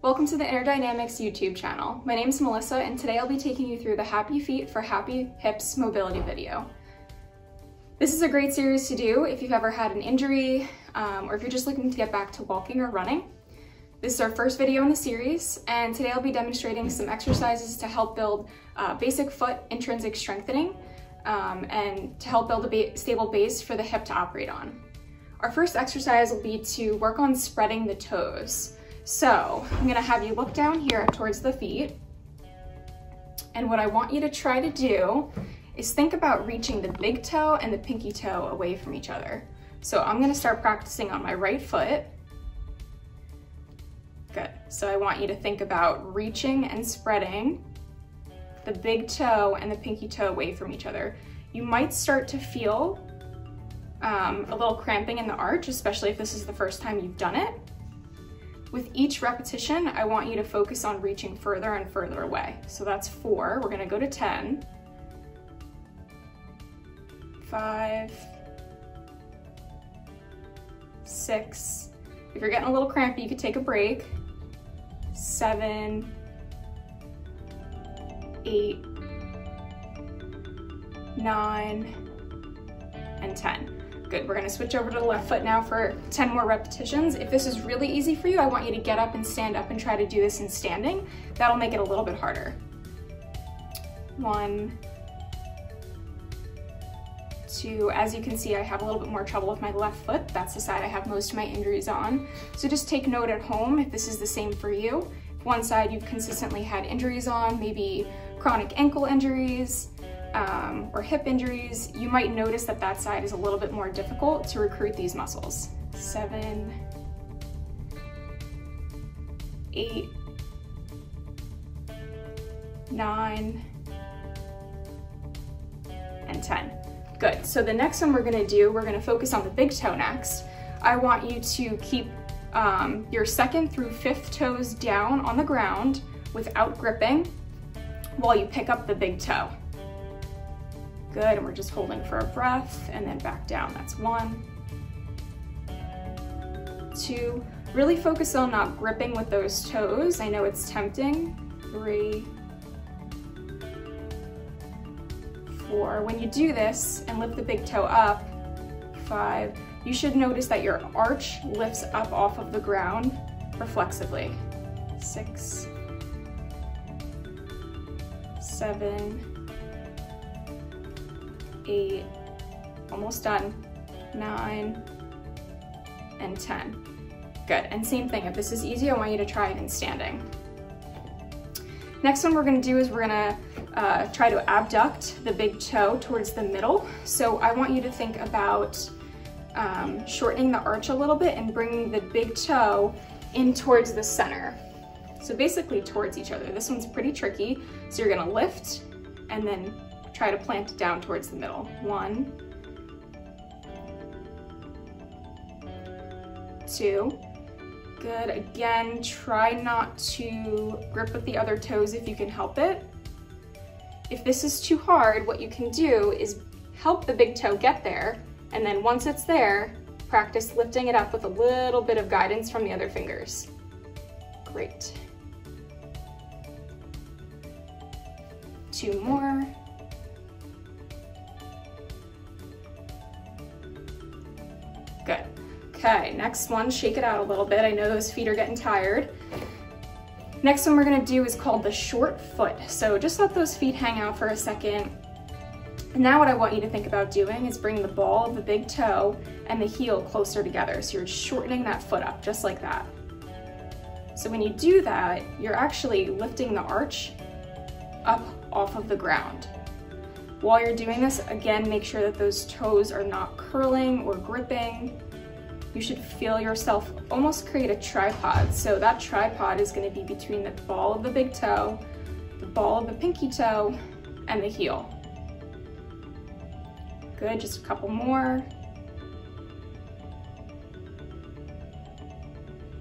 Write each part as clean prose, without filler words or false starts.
Welcome to the Inner Dynamics YouTube channel. My name is Melissa and today I'll be taking you through the Happy Feet for Happy Hips mobility video. This is a great series to do if you've ever had an injury or if you're just looking to get back to walking or running. This is our first video in the series and today I'll be demonstrating some exercises to help build basic foot intrinsic strengthening and to help build a stable base for the hip to operate on. Our first exercise will be to work on spreading the toes. So I'm gonna have you look down here towards the feet. And what I want you to try to do is think about reaching the big toe and the pinky toe away from each other. So I'm gonna start practicing on my right foot. Good, so I want you to think about reaching and spreading the big toe and the pinky toe away from each other. You might start to feel a little cramping in the arch, especially if this is the first time you've done it. With each repetition, I want you to focus on reaching further and further away. So that's 4, we're gonna go to 10. 5, 6. If you're getting a little crampy, you could take a break. 7, 8, 9, and 10. Good, we're gonna switch over to the left foot now for 10 more repetitions. If this is really easy for you, I want you to get up and stand up and try to do this in standing. That'll make it a little bit harder. 1, 2, as you can see, I have a little bit more trouble with my left foot. That's the side I have most of my injuries on. So just take note at home if this is the same for you. If one side you've consistently had injuries on, maybe chronic ankle injuries, or hip injuries, you might notice that that side is a little bit more difficult to recruit these muscles. 7, 8, 9, and 10. Good, so the next one we're gonna focus on the big toe next. I want you to keep your 2nd through 5th toes down on the ground without gripping while you pick up the big toe. Good, and we're just holding for a breath and then back down. That's 1, 2. Really focus on not gripping with those toes. I know it's tempting. 3, 4. When you do this and lift the big toe up, 5, you should notice that your arch lifts up off of the ground reflexively. 6, 7, 8, almost done, 9, and 10. Good, and same thing, if this is easy, I want you to try it in standing. Next one we're gonna do is we're gonna try to abduct the big toe towards the middle. So I want you to think about shortening the arch a little bit and bringing the big toe in towards the center. So basically towards each other. This one's pretty tricky. So you're gonna lift and then try to plant it down towards the middle. 1, 2, good. Again, try not to grip with the other toes if you can help it. If this is too hard, what you can do is help the big toe get there, and then once it's there, practice lifting it up with a little bit of guidance from the other fingers. Great. 2 more. Good. Okay, next one, shake it out a little bit. I know those feet are getting tired. Next one we're gonna do is called the short foot. So just let those feet hang out for a second. And now what I want you to think about doing is bring the ball of the big toe and the heel closer together. So you're shortening that foot up, just like that. So when you do that, you're actually lifting the arch up off of the ground. While you're doing this, again, make sure that those toes are not curling or gripping. You should feel yourself almost create a tripod. So that tripod is gonna be between the ball of the big toe, the ball of the pinky toe, and the heel. Good, just a couple more.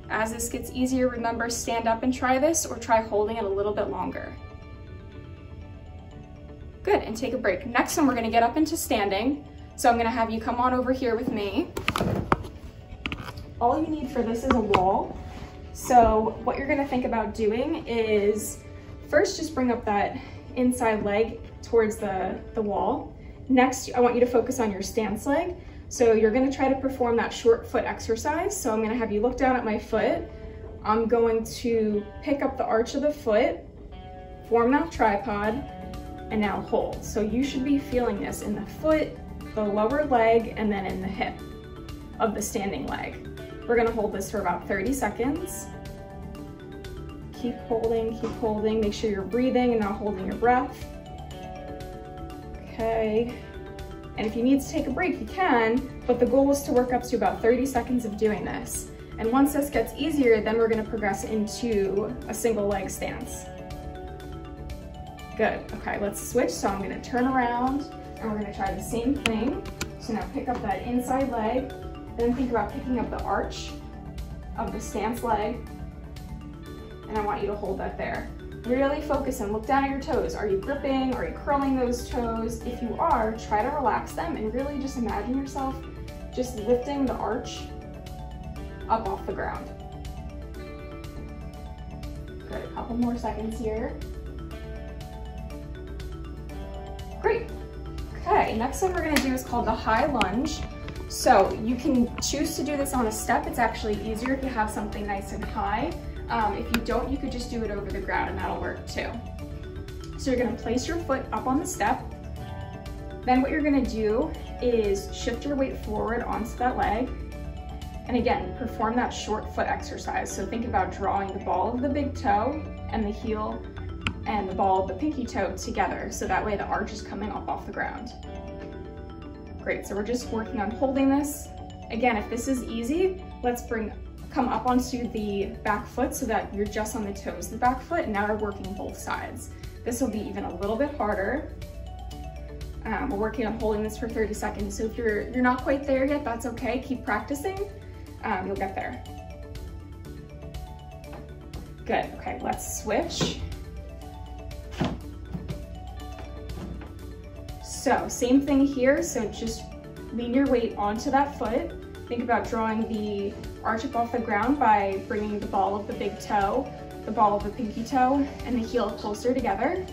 As this gets easier, remember, stand up and try this or try holding it a little bit longer. Good, and take a break. Next one, we're gonna get up into standing. So I'm gonna have you come on over here with me. All you need for this is a wall. So what you're gonna think about doing is first just bring up that inside leg towards the wall. Next, I want you to focus on your stance leg. So you're gonna try to perform that short foot exercise. So I'm gonna have you look down at my foot. I'm going to pick up the arch of the foot, form that tripod, and now hold. So you should be feeling this in the foot, the lower leg, and then in the hip of the standing leg. We're gonna hold this for about 30 seconds. Keep holding, make sure you're breathing and not holding your breath. Okay, and if you need to take a break, you can, but the goal is to work up to about 30 seconds of doing this. And once this gets easier, then we're gonna progress into a single leg stance. Good, okay, let's switch. So I'm gonna turn around and we're gonna try the same thing. So now pick up that inside leg, then think about picking up the arch of the stance leg, and I want you to hold that there. Really focus and look down at your toes. Are you gripping? Are you curling those toes? If you are, try to relax them and really just imagine yourself just lifting the arch up off the ground. Good, a couple more seconds here. Great. Okay, next one we're gonna do is called the high lunge. So you can choose to do this on a step. It's actually easier if you have something nice and high. If you don't, you could just do it over the ground and that'll work too. So you're gonna place your foot up on the step. Then what you're gonna do is shift your weight forward onto that leg. And again, perform that short foot exercise. So think about drawing the ball of the big toe and the heel and the ball of the pinky toe together. So that way the arch is coming up off the ground. Great, so we're just working on holding this. Again, if this is easy, let's come up onto the back foot so that you're just on the toes of the back foot, and now we're working both sides. This will be even a little bit harder. We're working on holding this for 30 seconds, so if you're not quite there yet, that's okay. Keep practicing, you'll get there. Good, okay, let's switch. So same thing here, so just lean your weight onto that foot. Think about drawing the arch up off the ground by bringing the ball of the big toe, the ball of the pinky toe, and the heel closer together.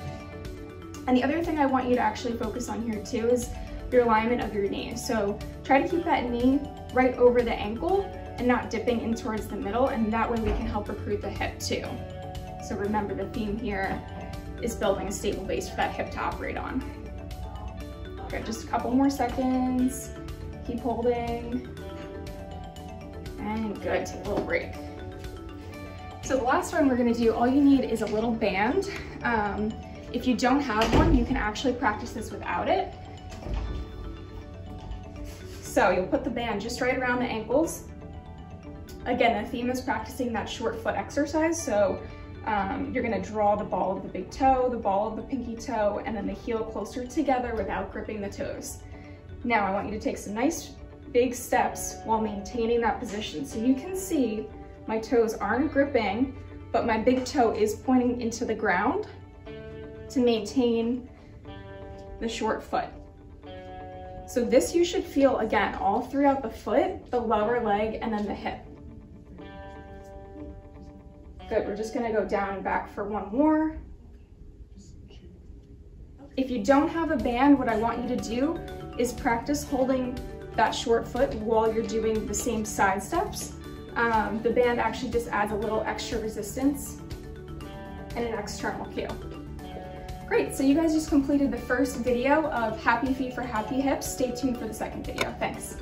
And the other thing I want you to actually focus on here too is your alignment of your knee. So try to keep that knee right over the ankle and not dipping in towards the middle, and that way we can help recruit the hip too. So remember, the theme here is building a stable base for that hip to operate on. Okay, just a couple more seconds. Keep holding. And good, take a little break. So the last one we're gonna do, all you need is a little band. If you don't have one, you can actually practice this without it. So you'll put the band just right around the ankles. Again, the theme is practicing that short foot exercise. So you're gonna draw the ball of the big toe, the ball of the pinky toe, and then the heel closer together without gripping the toes. Now I want you to take some nice big steps while maintaining that position. So you can see my toes aren't gripping, but my big toe is pointing into the ground to maintain the short foot. So this you should feel, again, all throughout the foot, the lower leg, and then the hip. Good, we're just gonna go down and back for one more. If you don't have a band, what I want you to do is practice holding that short foot while you're doing the same side steps. The band actually just adds a little extra resistance and an external cue. Great, so you guys just completed the first video of Happy Feet for Happy Hips. Stay tuned for the second video. Thanks.